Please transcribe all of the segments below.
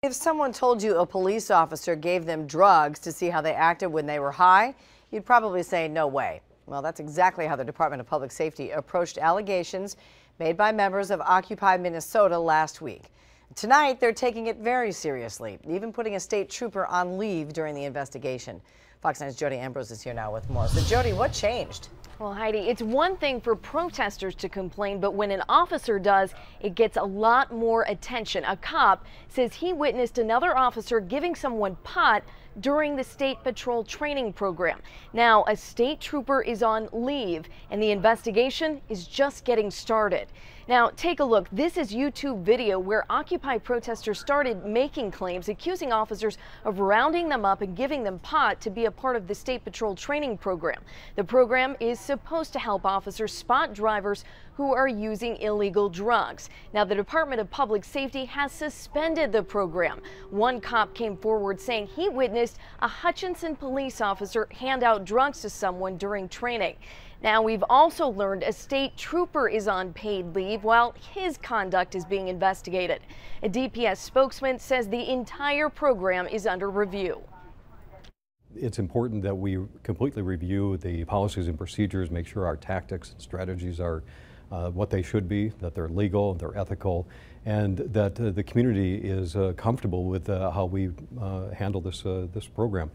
If someone told you a police officer gave them drugs to see how they acted when they were high, you'd probably say no way. Well, that's exactly how the Department of Public Safety approached allegations made by members of Occupy Minnesota last week. Tonight, they're taking it very seriously, even putting a state trooper on leave during the investigation. Fox 9's Jody Ambrose is here now with more. So, Jody, what changed? Well, Heidi, it's one thing for protesters to complain, but when an officer does, it gets a lot more attention. A cop says he witnessed another officer giving someone pot during the State Patrol training program. Now, a state trooper is on leave, and the investigation is just getting started. Now, take a look. This is YouTube video where Occupy protesters started making claims, accusing officers of rounding them up and giving them pot to be a part of the State Patrol training program. The program is supposed to help officers spot drivers who are using illegal drugs. Now, the Department of Public Safety has suspended the program. One cop came forward saying he witnessed a Hutchinson police officer hand out drugs to someone during training. Now, we've also learned a state trooper is on paid leave while his conduct is being investigated. A DPS spokesman says the entire program is under review. It's important that we completely review the policies and procedures, make sure our tactics and strategies are what they should be, that they're legal, they're ethical, and that the community is comfortable with how we handle this program.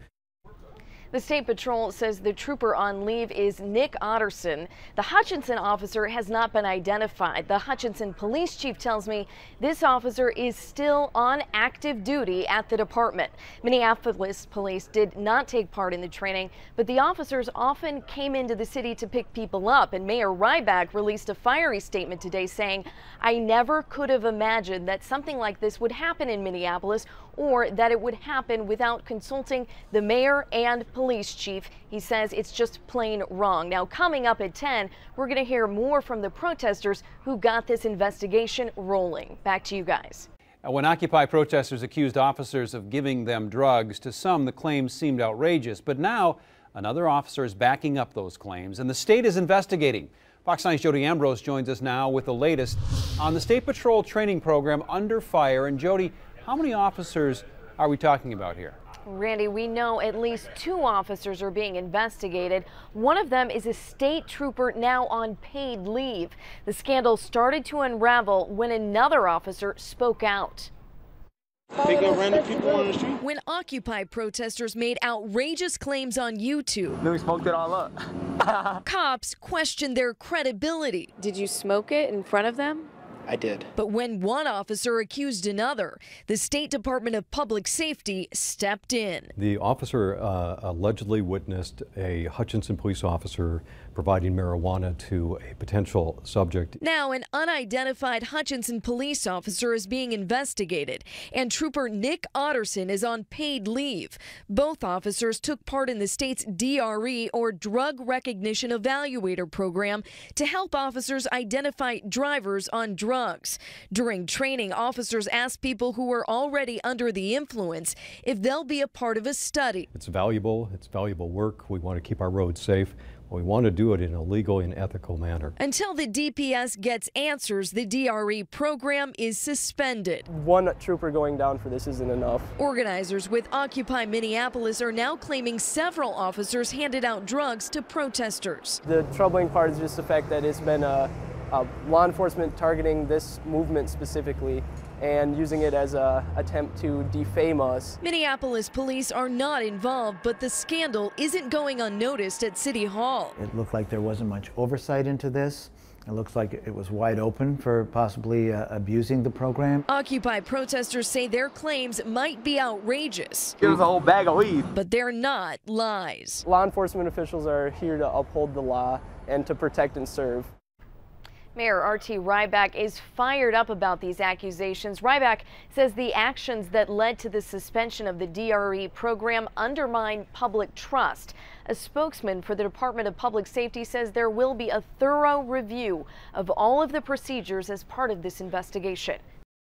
The State Patrol says the trooper on leave is Nick Otterson. The Hutchinson officer has not been identified. The Hutchinson police chief tells me this officer is still on active duty at the department. Minneapolis police did not take part in the training, but the officers often came into the city to pick people up, and Mayor Ryback released a fiery statement today saying, "I never could have imagined that something like this would happen in Minneapolis, or that it would happen without consulting the mayor and police chief." He says it's just plain wrong. Now, coming up at 10, we're going to hear more from the protesters who got this investigation rolling. Back to you guys. When Occupy protesters accused officers of giving them drugs, to some the claims seemed outrageous, but now another officer is backing up those claims, and the state is investigating. Fox 9's Jody Ambrose joins us now with the latest on the State Patrol training program under fire. And Jody, how many officers are we talking about here? Randy, we know at least 2 officers are being investigated. One of them is a state trooper now on paid leave. The scandal started to unravel when another officer spoke out. Picking random people on the street. When Occupy protesters made outrageous claims on YouTube, Then we smoked it all up. cops questioned their credibility. Did you smoke it in front of them? I did. But when one officer accused another, the State Department of Public Safety stepped in. The officer allegedly witnessed a Hutchinson police officer providing marijuana to a potential subject. Now, an unidentified Hutchinson police officer is being investigated, and Trooper Nick Otterson is on paid leave. Both officers took part in the state's DRE, or Drug Recognition Evaluator program, to help officers identify drivers on drugs. During training, officers asked people who are already under the influence if they'll be a part of a study. It's valuable work. We want to keep our roads safe. We want to do it in a legal and ethical manner. Until the DPS gets answers, the DRE program is suspended. One trooper going down for this isn't enough. Organizers with Occupy Minneapolis are now claiming several officers handed out drugs to protesters. The troubling part is just the fact that it's been law enforcement targeting this movement specifically and using it as an attempt to defame us. Minneapolis police are not involved, but the scandal isn't going unnoticed at City Hall. It looked like there wasn't much oversight into this. It looks like it was wide open for possibly abusing the program. Occupy protesters say their claims might be outrageous. It was a whole bag of weed. But they're not lies. Law enforcement officials are here to uphold the law and to protect and serve. Mayor R.T. Ryback is fired up about these accusations. Ryback says the actions that led to the suspension of the DRE program undermine public trust. A spokesman for the Department of Public Safety says there will be a thorough review of all of the procedures as part of this investigation.